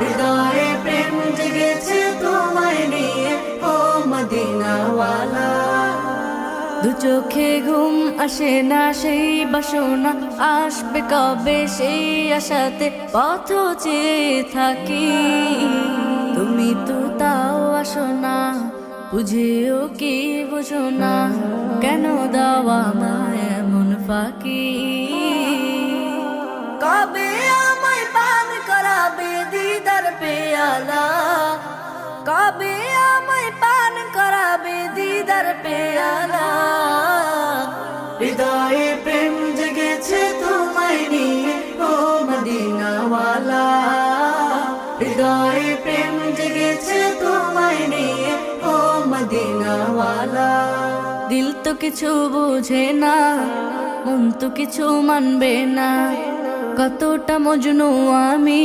হৃদয়ে প্রেম জেগেছে তোমায় নিয়ে ও মদিনাওয়ালা। দু চোখে ঘুম আসে না সেই বাসনা, আসবে কবে সেই আশাতে পথ চেয়ে থাকি। তুমি তো তাও আসো না, বুঝেও কি বুঝো না, কেন দাও আমায় এমন ফাঁকি। কবে আমায় পান করাবে দিদার পেয়ালা, কবে আমায় পান করাবে দিদার পেয়ালা। হৃদয়ে প্রেম জেগেছে তোমায় নিয়ে ও মদিনাওয়ালা। হৃদয়ে প্রেম জেগেছে তোমায় নিয়ে ও মদিনাওয়ালা। দিল তো কিছু বুঝে না, মন তো কিছু মানবে না, কতটা মজনু আমি।